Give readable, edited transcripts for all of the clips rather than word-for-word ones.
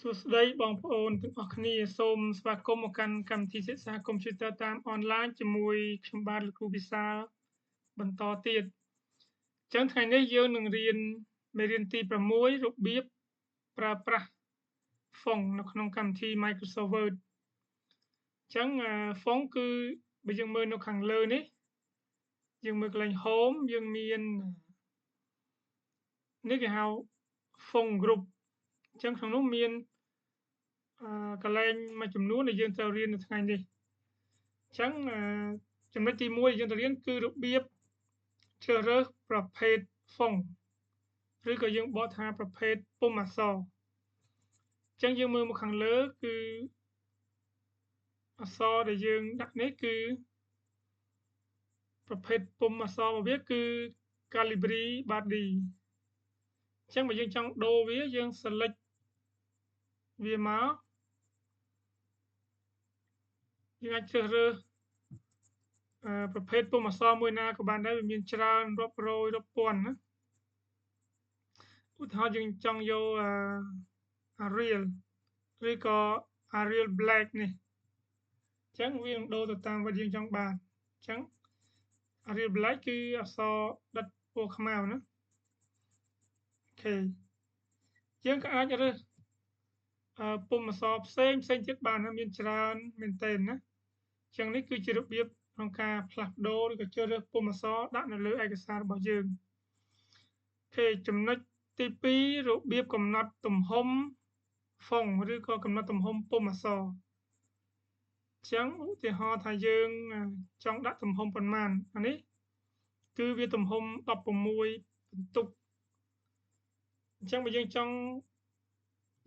សួស្តីបងប្អូនទាំងអស់គ្នាសូមស្វាគមន៍មកកាន់កម្មវិធីសិក្សាកុំព្យូទ័រតាមអនឡាញជាមួយខ្ញុំបាទលោកគ្រូវិសាលបន្តទៀតអញ្ចឹងថ្ងៃនេះយើងនឹងរៀនមេរៀនទី6របៀបប្រើប្រាស់ font នៅក្នុងកម្មវិធី Microsoft Word អញ្ចឹង font គឺបើយើងមើលនៅខាងលើនេះយើងមើលកន្លែង Home យើងមាននេះគេហៅ font group អញ្ចឹងក្នុងនោះមានកន្លែងមួយចំនួនដែលយើងត្រូវរៀននៅថ្ងៃនេះអញ្ចឹងចំណុចទី1ដែលយើងត្រូវរៀនគឺរបៀបជ្រើសរើសប្រភេទ font ឬក៏យើងបកថាប្រភេទពុម្ពអក្សរអញ្ចឹងយើងមើលមកខាងលើគឺអក្សរដែលយើងដាក់នេះគឺប្រភេទពុម្ពអក្សររបស់វាគឺ Calibri Body អញ្ចឹងបើយើងចង់ដូរវាយើង select វាមកយើងអាចជ្រើសរើសប្រភេទពុម្ពអក្សរមួយណាក៏បានដែរវាមានច្រើនរាប់រយរាប់ពាន់ណាឧទាហរណ៍យើងចង់យកArial ឬក៏ Arial Black នេះអញ្ចឹងវានឹងដូរទៅតាមwhatយើងចង់បានអញ្ចឹង Arial Black គឺអក្សរដិតពណ៌ខ្មៅណាអូខេយើងក៏អាចរើសពុម្ពអក្សរផ្សេងទៀតបានណាមានច្រើនមែនទែនណាអញ្ចឹងនេះគឺជារបៀបក្នុងការផ្លាស់ប្ដូរឬក៏ជ្រើសរើសពុម្ពអក្សរដាក់នៅលើឯកសាររបស់យើងអូខេចំណុចទី2របៀបកំណត់ទំហំ font ឬក៏កំណត់ទំហំពុម្ពអក្សរអញ្ចឹងឧទាហរណ៍ថាយើងចង់ដាក់ទំហំប៉ុន្មានអានេះគឺវាទំហំ16បន្ទុកអញ្ចឹងបើយើងចង់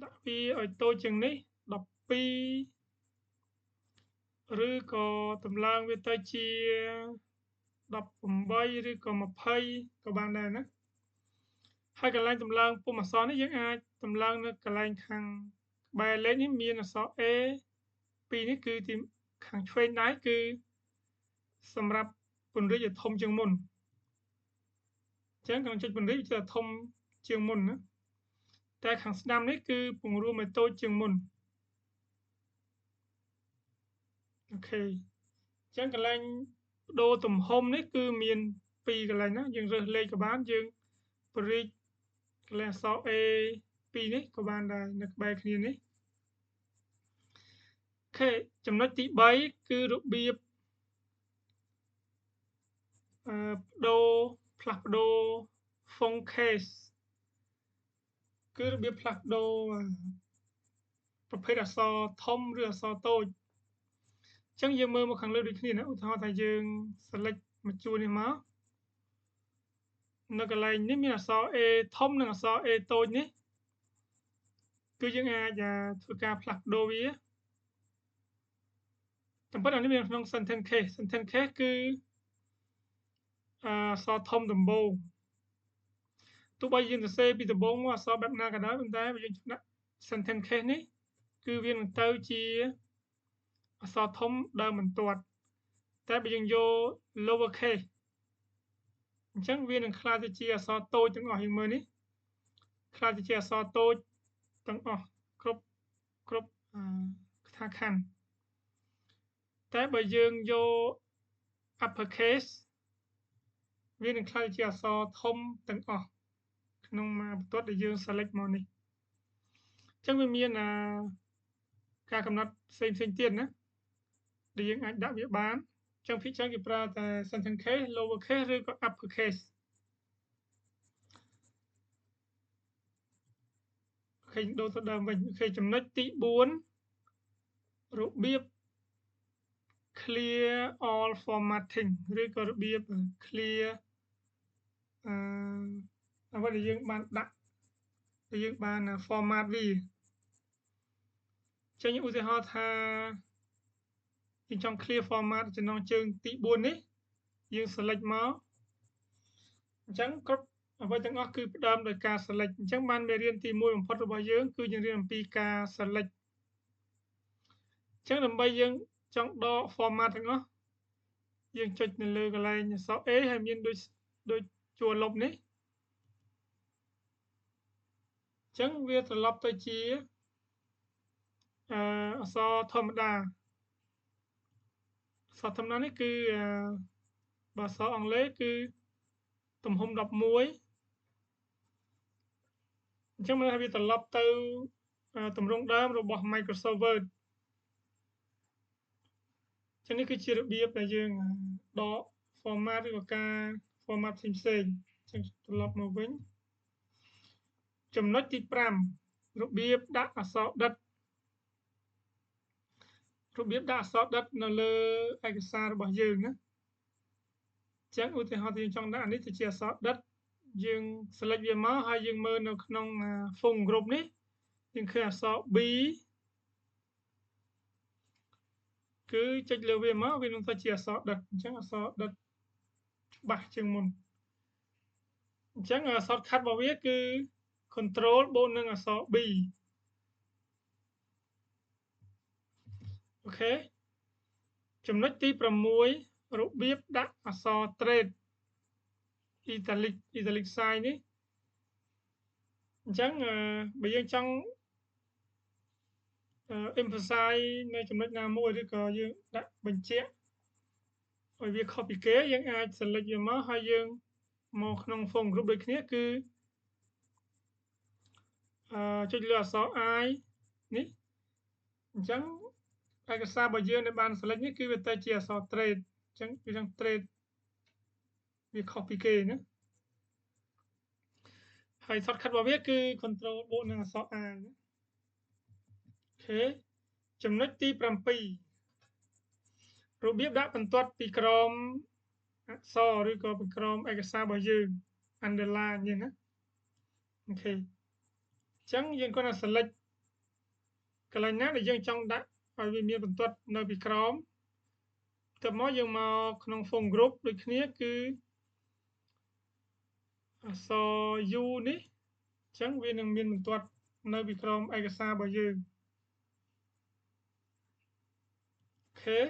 ដាក់វាឲ្យតូចជាងនេះ12ឬក៏តម្លើងវាទៅជា18ឬក៏20ក៏បានដែរណាហើយកន្លែងតម្លើងពុម្ពអក្សរនេះយើងអាចតម្លើងនៅកន្លែងខាងក្បែរលេខនេះមានអក្សរ A ពីរនេះគឺទីខាងឆ្វេងដៃគឺសម្រាប់ពង្រីកឲ្យធំជាងមុនអញ្ចឹងក្នុងចុចពង្រីកវាធំជាងមុនណាតែខាងស្ដាំនេះគឺពង្រួមឲ្យតូចជាងមុនអូខេអញ្ចឹងកន្លែងបដូរទំហំនេះគឺមាន2កន្លែងណាយើងរើសលេខក៏បានយើងពង្រីកកន្លែងអក្សរ A 2នេះក៏បានដែរនៅក្បែរគ្នានេះអូខេចំណុចទី3គឺរបៀបផ្លាស់ប្ដូរ font case គឺរបៀបផ្លាស់ប្ដូរប្រភេទអក្សរធំឬអក្សរតូចអញ្ចឹងយើងមើលមកខាងលើដូចគ្នាណាឧទាហរណ៍ថាយើង select មួយជួរនេះមកនៅកន្លែងនេះមានអក្សរ A ធំនិងអក្សរ A តូចនេះគឺយើងអាចធ្វើការផ្លាស់ប្ដូរវាតាមពិតអានេះមានក្នុង sentence case គឺអក្សរធំដំបូងទោះបីយើងសរសេរពីដំបូងមកអក្សរបែបណាក៏ដោយប៉ុន្តែបើយើងដាក់ sentence case នេះគឺវានឹងទៅជាអក្សរធំដើមបន្ទាត់តែបើយើងយក lower case អញ្ចឹងវានឹងក្លាយទៅជាអក្សរតូចទាំងអស់យើងមើលនេះក្លាយទៅជាអក្សរតូចទាំងអស់គ្រប់ថាខណ្ឌតែបើយើងយក upper case វានឹងក្លាយជាអក្សរធំទាំងអស់ក្នុងមួយបន្ទាត់ដែលយើង select មកនេះអញ្ចឹងវាមានការកំណត់ផ្សេងទៀតណាដែលយើងអាចដាក់វាបានអញ្ចឹងភាគច្រើនគេប្រើតែ sentence case lower case ឬក៏ upper case អូខេដូរទៅដើមវិញអូខេចំណុចទី4របៀប clear all formatting ឬក៏របៀប clear អ្វីដែលយើងបានដាក់ដែលយើងបាន format វាចឹងឧទាហរណ៍ថាយើងចង់ clear format ចំណងជើងទី4នេះយើង select មកអញ្ចឹងគ្រប់អ្វីទាំងអស់គឺផ្ដើមដោយការ select អញ្ចឹងបានមេរៀនទី1បំផុតរបស់យើងគឺយើងរៀនអំពីការ select អញ្ចឹងដើម្បីយើងចង់ដក format ទាំងអស់យើងចុចនៅលើកន្លែងអក្សរ A ហើយមានដូចជួរលុបនេះអញ្ចឹងវាត្រឡប់ទៅជា អក្សរធម្មតាអក្សរធម្មតានេះគឺបើអក្សរអង់គ្លេសគឺទំហំ11អញ្ចឹងមើលថាវាត្រឡប់ទៅទម្រង់ដើមរបស់ Microsoft Word ចឹងនេះគឺជារបៀបដែលយើងដក format ឬក៏ការ format ផ្សេងៗចឹងត្រឡប់មកវិញចំណុចទី5របៀបដាក់អក្សរដិតរបៀបដាក់អក្សរដិតនៅលើឯកសាររបស់យើងណាចឹងឧទាហរណ៍ที่យើងចង់ដាក់នេះគឺជាអក្សរដិតយើង select វាមកហើយយើងមើលនៅក្នុង phone group នេះយើងឃើញអក្សរ B គឺចុចលើវាមកវានឹងទៅជាអក្សរដិតអញ្ចឹងអក្សរដិតច្បាស់ជាងមុនអញ្ចឹងshortcut របស់វាគឺ control បូកនឹងអក្សរ B អូខេចំណុចទី6របៀបដាក់អក្សរ trade italic sign នេះអញ្ចឹងបើយើងចង់emphasize នៅចំណុចណាមួយឬក៏យើងដាក់បញ្ជាក់ឲ្យវាខុសពីគេយើងអាច select វាមកហើយយើងមកក្នុង phone group ដូចគ្នាគឺចុចលើអក្សរ I នេះអញ្ចឹងឯកសាររបស់យើងដែលបាន select នេះគឺវាទៅជាអក្សរ trade អញ្ចឹងវានឹង trade វាខុសពីគេណាហើយ shortcut របស់វាគឺ control បូកនឹងអក្សរ I ណាអូខេចំណុចទី7របៀបដាក់បន្ទាត់ពីក្រមអក្សរឬក៏ពីក្រមឯកសាររបស់យើង underline នេះណាអូខេអញ្ចឹងយើងគ្រាន់តែ select កន្លែងណាដែលយើងចង់ដាក់ឲ្យវាមានបន្ទាត់នៅពីក្រមទៅមកយើងមកក្នុង phone group ដូចគ្នាគឺអក្សរ U នេះអញ្ចឹងវានឹងមានបន្ទាត់នៅពីក្រមឯកសាររបស់យើងអូខេ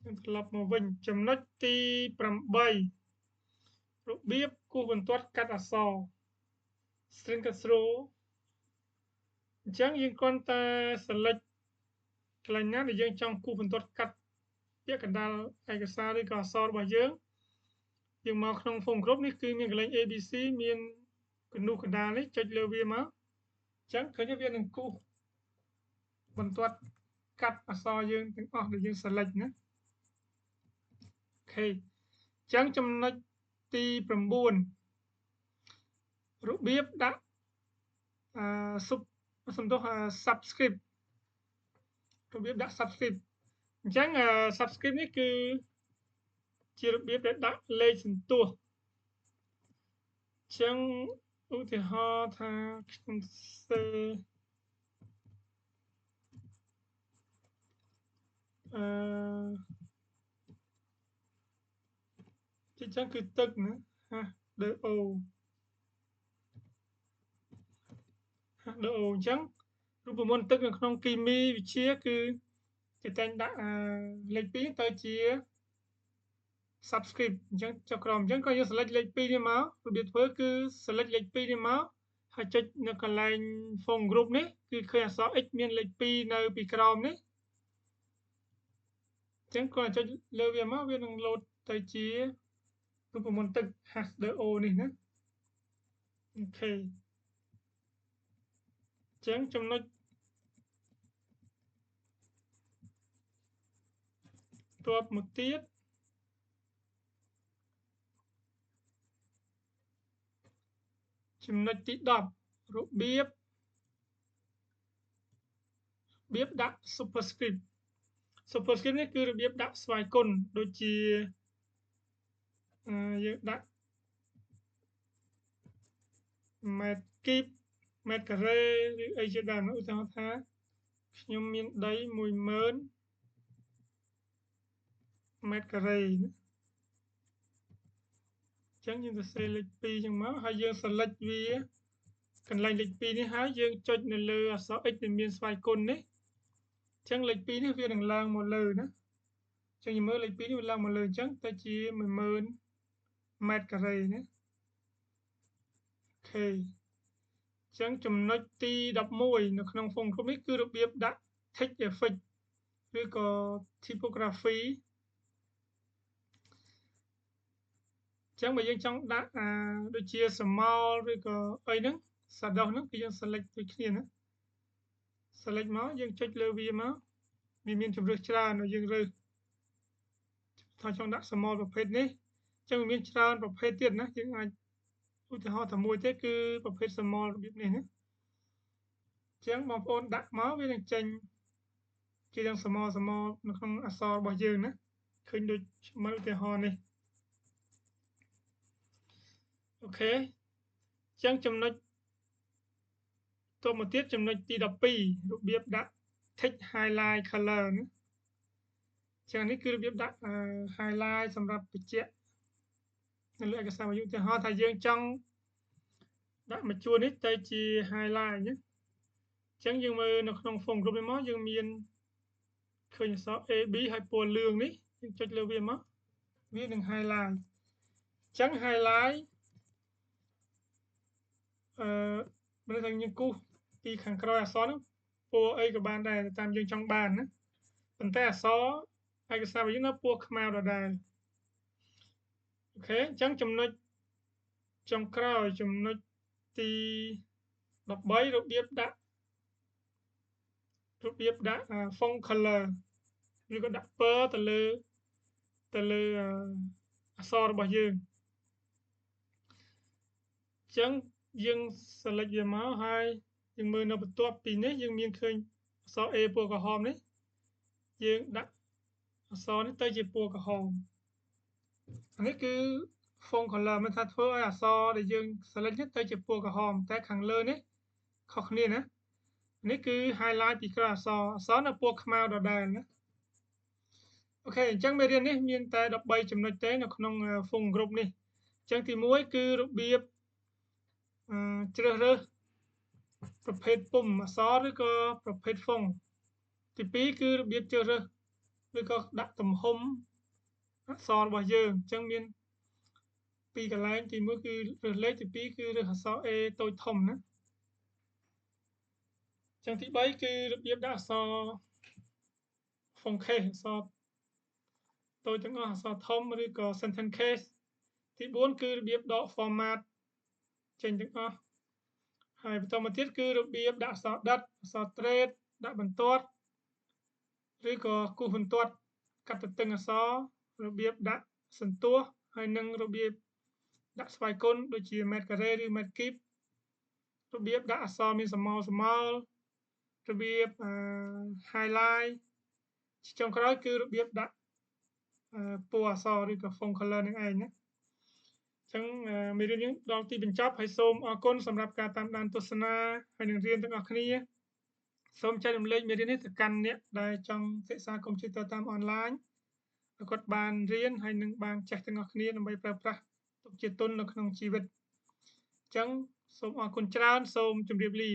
យើងត្រឡប់មកវិញចំណុចទី8របៀបគូសបន្ទាត់កាត់អក្សរ string cut through អញ្ចឹងយើងគ្រាន់តែ select កន្លែងណាដែលយើងចង់គូសបន្ទាត់កាត់ពាក្យកណ្ដាលឯកសារឬក៏អក្សររបស់យើងមកក្នុង phone group នេះគឺមានកន្លែង ABC មានកណ្ដុះកណ្ដាលនេះចុចលើវាមកអញ្ចឹងឃើញវានឹងគូសបន្ទាត់កាត់អក្សរយើងទាំងអស់ដែលយើង select ណាអូខេអញ្ចឹងចំណុចទី9របៀបដាក់subscript របៀបដាក់ subscript អញ្ចឹង subscript នេះគឺជារបៀបដែលដាក់លេខសន្ទស្សន៍អញ្ចឹងឧទាហរណ៍ថាខ្ញុំសេអញ្ចឹងគឺទឹកណាHDO អញ្ចឹងរូបមន្តទឹកនៅក្នុងគីមីវិទ្យាគឺគេតែងដាក់លេខ2ទៅជា subscript អញ្ចឹងចុះក្រោមអញ្ចឹងក៏យើង select លេខ2នេះមករបៀបធ្វើគឺ select លេខ2នេះមកហើយចុចនៅកន្លែង phone group នេះគឺឃើញអក្សរ X មានលេខ2នៅពីក្រោមនេះអញ្ចឹងគាត់ចុចលើវាមកវានឹង load ទៅជារូបមន្តទឹក H2O នេះណាអូខេអញ្ចឹងចំណុចតបមកទៀតចំណុចទី10របៀបដាក់ superscript superscript នេះគឺរបៀបដាក់ស្វ័យគុណដូចជាយើងដាក់ mètre kíp ម៉ែត្រការ៉េឬអីជាដើមឧទាហរណ៍ថាខ្ញុំមានដី10000ម៉ែត្រការ៉េណាអញ្ចឹងយើងសរសេរលេខ2ចឹងមកហើយយើង select វាកន្លែងលេខ2នេះហើយយើងចុចនៅលើអក្សរ X ដែលមានស្វ័យគុណនេះអញ្ចឹងលេខ2នេះវានឹងឡើងមកលើណាអញ្ចឹងយើងមើលលេខ2នេះវាឡើងមកលើអញ្ចឹងទៅជា10000ម៉ែត្រការ៉េណាអូខេអ ចឹងចំណុចទី11នៅក្នុង phone group នេះគឺរបៀបដាក់ text effect ឬក៏ typography ចឹងបើយើងចង់ដាក់ដូចជា small ឬក៏អីហ្នឹង shadow ហ្នឹងគឺយើង select ដូចគ្នាណា select មកយើងចុចលើវាមកវាមានជម្រើសច្រើនឲ្យយើងរើសថាចង់ដាក់ small ប្រភេទនេះចឹងវាមានច្រើនប្រភេទទៀតណាយើងអាចឧទាហរណ៍តែមួយទេគឺប្រភេទ small របៀបនេះណាចឹងបងប្អូនដាក់មកវានឹងចេញជាទាំង small នៅក្នុងអក្សររបស់យើងណាឃើញដូចមើលឧទាហរណ៍នេះអូខេចឹងចំណុចតមកទៀតចំណុចទី12របៀបដាក់ text highlight color ណាចឹងនេះគឺរបៀបដាក់highlight សម្រាប់បញ្ជាក់នៅលើឯកសាររបស់យើងឧទាហរណ៍ថាយើងចង់ដាក់មួយជួរនេះទៅជា highlight ណាចឹងយើងមើលនៅក្នុង phone group នេះមកយើងមានឃើញអក្សរ A B ហើយពណ៌លឿងនេះយើងចុចលើវាមកវានឹង highlight ចឹង highlight មិនថាយើងគូសពីខាងក្រោយអក្សរហ្នឹងពណ៌អីក៏បានដែរតាមយើងចង់បានណាប៉ុន្តែអក្សរឯកសាររបស់យើងនៅពណ៌ខ្មៅដដែលអូខេអញ្ចឹងចំណុចចុងក្រោយចំណុចទី13របៀបដាក់font color ឬក៏ដាក់ពណ៌ទៅលើអក្សររបស់យើងអញ្ចឹងយើង select វាមកហើយយើងមើលនៅបន្ទាប់ពីនេះយើងមានឃើញអក្សរ A ពណ៌ក្រហមនេះយើងដាក់អក្សរនេះទៅជាពណ៌ក្រហមនេះគឺ font color មិនថាធ្វើឲ្យអក្សរដែលយើង select នេះទៅជាពណ៌ក្រហមតែខាងលើនេះខុសគ្នាណានេះគឺ highlight ពីក្រោយអក្សរនៅពណ៌ខ្មៅដដែលណាអូខេអញ្ចឹងមេរៀននេះមានតែ13ចំណុចទេនៅក្នុង font group នេះអញ្ចឹងទី1គឺរបៀបជ្រើសរើសប្រភេទពុម្ពអក្សរឬក៏ប្រភេទ font ទី2គឺរបៀបជ្រើសរើសឬក៏ដាក់ទំហំអក្សររបស់យើងអញ្ចឹងមានពីរកន្លែងទី1គឺរើសលេខទី2គឺរើសអក្សរ A តូចធំណាអញ្ចឹងទី3គឺរបៀបដាក់អក្សរ font case អក្សរតូចទាំងអស់អក្សរធំឬក៏ sentence case ទី4គឺរបៀបដក format ចេញទាំងអស់ហើយបន្តមកទៀតគឺរបៀបដាក់អក្សរដិតអក្សរ trade ដាក់បន្ទាត់ឬក៏គូសបន្ទាត់កាត់ទទឹងអក្សររបៀបដាក់សន្ទស្សន៍ហើយនិងរបៀបដាក់ស្វ័យគុណដូចជា ម៉ែត្រការ៉េឬម៉ែត្រគីបរបៀបដាក់អក្សរមានស្រមោលរបៀបhighlight ចុងក្រោយគឺរបៀបដាក់ពណ៌អក្សរឬក៏ font color នឹងឯងណាអញ្ចឹងមេរៀនយើងដល់ទីបញ្ចប់ហើយសូមអរគុណសម្រាប់ការតាមដានទស្សនាហើយនឹងរៀនទាំងអស់គ្នាសូមចែករំលែកមេរៀននេះទៅកាន់អ្នកដែលចង់សិក្សាកុំព្យូទ័រតាមអនឡាញឲ្យគាត់បានរៀនហើយនឹងបានចេះទាំងអស់គ្នាដើម្បីប្រើប្រាស់ទុកជាទុននៅក្នុងជីវិតអញ្ចឹងសូមអរគុណច្រើនសូមជម្រាបលា